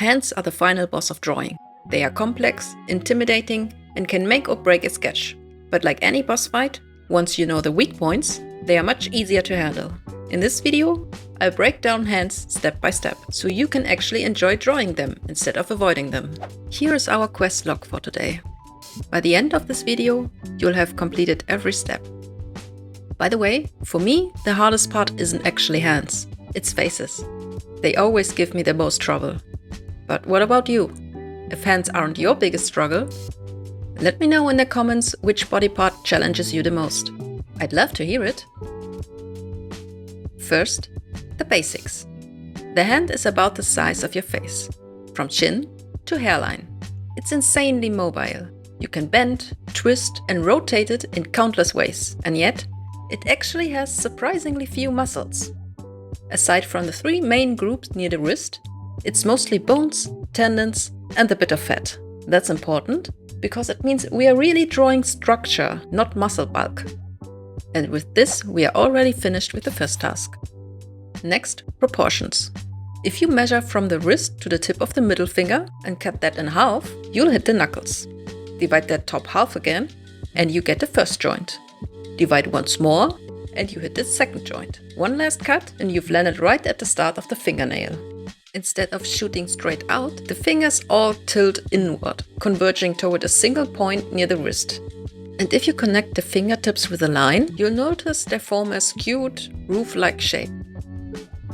Hands are the final boss of drawing. They are complex, intimidating, and can make or break a sketch. But like any boss fight, once you know the weak points, they are much easier to handle. In this video, I'll break down hands step by step, so you can actually enjoy drawing them instead of avoiding them. Here is our quest log for today. By the end of this video, you'll have completed every step. By the way, for me, the hardest part isn't actually hands, it's faces. They always give me the most trouble. But what about you? If hands aren't your biggest struggle, let me know in the comments which body part challenges you the most. I'd love to hear it. First, the basics. The hand is about the size of your face, from chin to hairline. It's insanely mobile. You can bend, twist, and rotate it in countless ways, and yet it actually has surprisingly few muscles. Aside from the three main groups near the wrist, it's mostly bones, tendons, and a bit of fat. That's important because it means we are really drawing structure, not muscle bulk. And with this, we are already finished with the first task. Next, proportions. If you measure from the wrist to the tip of the middle finger and cut that in half, you'll hit the knuckles. Divide that top half again, and you get the first joint. Divide once more, and you hit the second joint. One last cut, and you've landed right at the start of the fingernail. Instead of shooting straight out, the fingers all tilt inward, converging toward a single point near the wrist. And if you connect the fingertips with a line, you'll notice they form a skewed, roof-like shape.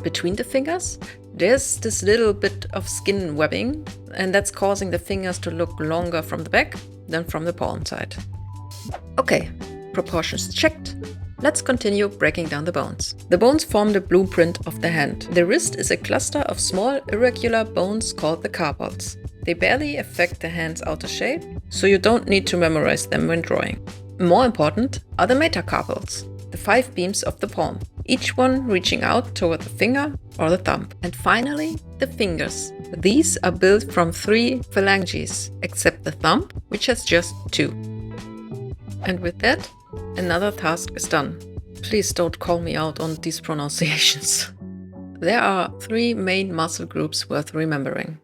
Between the fingers, there's this little bit of skin webbing, and that's causing the fingers to look longer from the back than from the palm side. Okay, proportions checked. Let's continue breaking down the bones. The bones form the blueprint of the hand. The wrist is a cluster of small, irregular bones called the carpals. They barely affect the hand's outer shape, so you don't need to memorize them when drawing. More important are the metacarpals, the 5 beams of the palm, each one reaching out toward the finger or the thumb. And finally, the fingers. These are built from 3 phalanges, except the thumb, which has just 2. And with that, another task is done. Please don't call me out on these pronunciations. There are 3 main muscle groups worth remembering.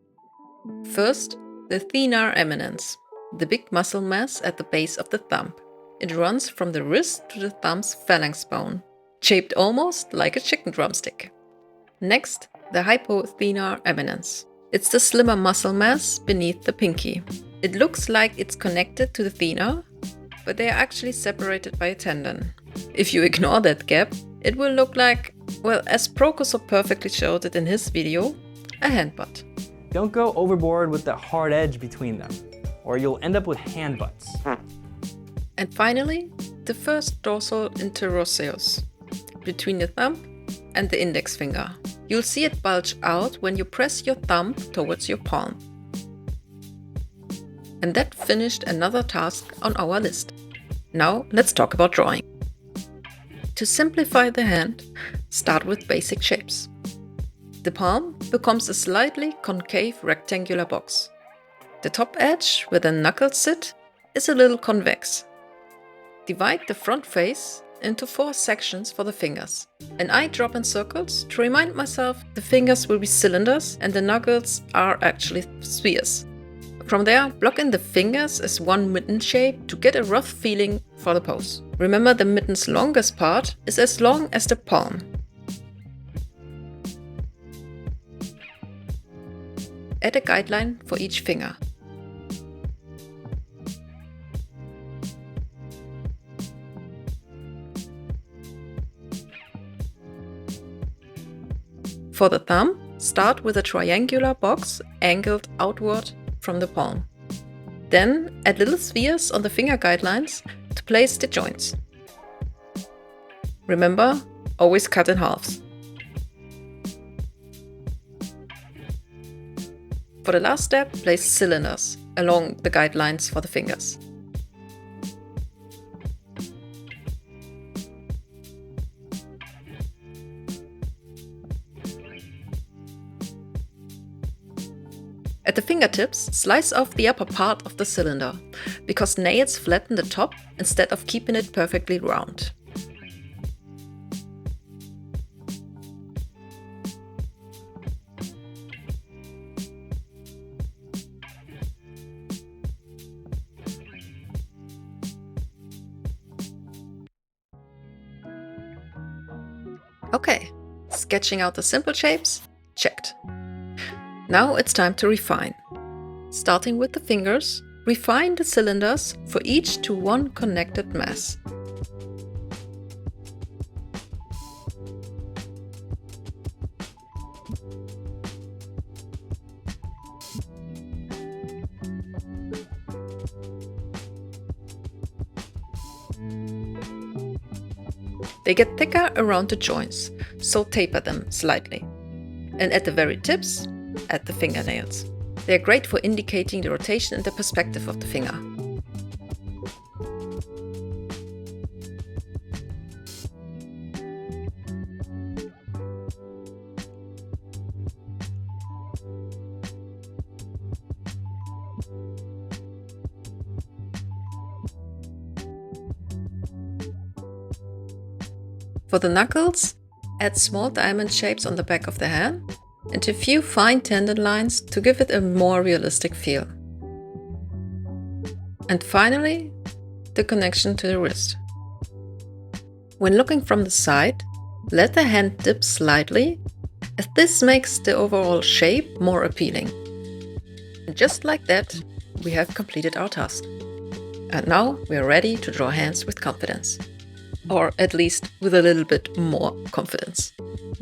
First, the thenar eminence, the big muscle mass at the base of the thumb. It runs from the wrist to the thumb's phalanx bone, shaped almost like a chicken drumstick. Next, the hypothenar eminence. It's the slimmer muscle mass beneath the pinky. It looks like it's connected to the thenar, but they are actually separated by a tendon. If you ignore that gap, it will look like, well, as Proko so perfectly showed it in his video, a hand butt. Don't go overboard with the hard edge between them, or you'll end up with hand butts. And finally, the first dorsal interosseous, between the thumb and the index finger. You'll see it bulge out when you press your thumb towards your palm. And that finished another task on our list. Now let's talk about drawing. To simplify the hand, start with basic shapes. The palm becomes a slightly concave rectangular box. The top edge, where the knuckles sit, is a little convex. Divide the front face into 4 sections for the fingers. And I drop in circles to remind myself the fingers will be cylinders and the knuckles are actually spheres. From there, block in the fingers as one mitten shape to get a rough feeling for the pose. Remember, the mitten's longest part is as long as the palm. Add a guideline for each finger. For the thumb, start with a triangular box angled outward from the palm. Then add little spheres on the finger guidelines to place the joints. Remember, always cut in halves. For the last step, place cylinders along the guidelines for the fingers. At the fingertips, slice off the upper part of the cylinder, because nails flatten the top instead of keeping it perfectly round. Okay, sketching out the simple shapes, checked. Now it's time to refine. Starting with the fingers, refine the cylinders for each to one connected mass. They get thicker around the joints, so taper them slightly. And at the very tips, add the fingernails. They are great for indicating the rotation and the perspective of the finger. For the knuckles, add small diamond shapes on the back of the hand and a few fine tendon lines to give it a more realistic feel. And finally, the connection to the wrist. When looking from the side, let the hand dip slightly, as this makes the overall shape more appealing. And just like that, we have completed our task. And now we are ready to draw hands with confidence. Or at least with a little bit more confidence.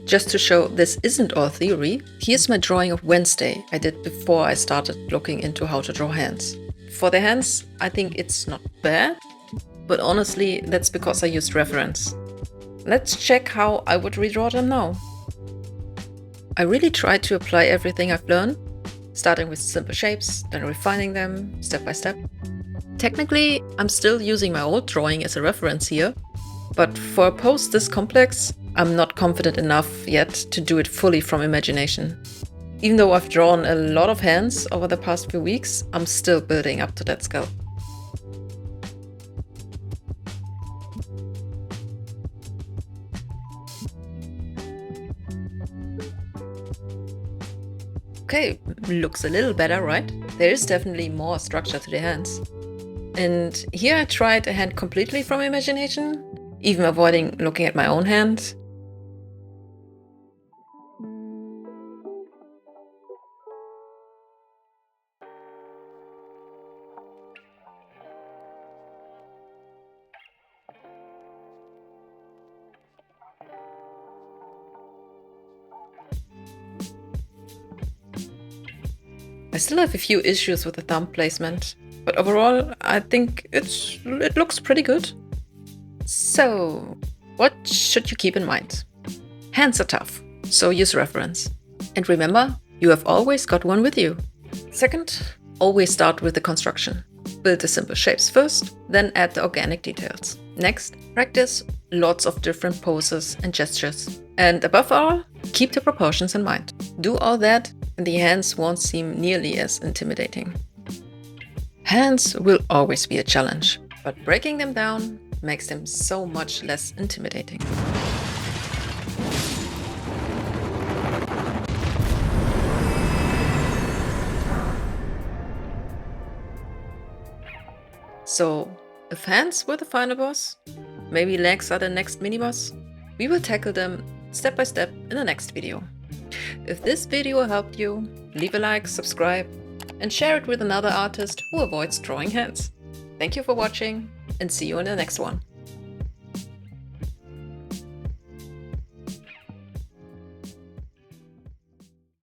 Just to show this isn't all theory, here's my drawing of Wednesday I did before I started looking into how to draw hands. For the hands, I think it's not bad, but honestly, that's because I used reference. Let's check how I would redraw them now. I really tried to apply everything I've learned, starting with simple shapes, then refining them step by step. Technically, I'm still using my old drawing as a reference here, but for a pose this complex, I'm not confident enough yet to do it fully from imagination. Even though I've drawn a lot of hands over the past few weeks, I'm still building up to that skill. Okay, looks a little better, right? There is definitely more structure to the hands. And here I tried a hand completely from imagination, even avoiding looking at my own hand. I still have a few issues with the thumb placement, but overall I think it looks pretty good. So, what should you keep in mind? Hands are tough, so use reference. And remember, you have always got one with you. Second, always start with the construction. Build the simple shapes first, then add the organic details. Next, practice lots of different poses and gestures. And above all, keep the proportions in mind. Do all that, and the hands won't seem nearly as intimidating. Hands will always be a challenge, but breaking them down makes them so much less intimidating. So, if hands were the final boss, maybe legs are the next mini-boss, we will tackle them step by step in the next video. If this video helped you, leave a like, subscribe, and share it with another artist who avoids drawing hands. Thank you for watching, and see you in the next one.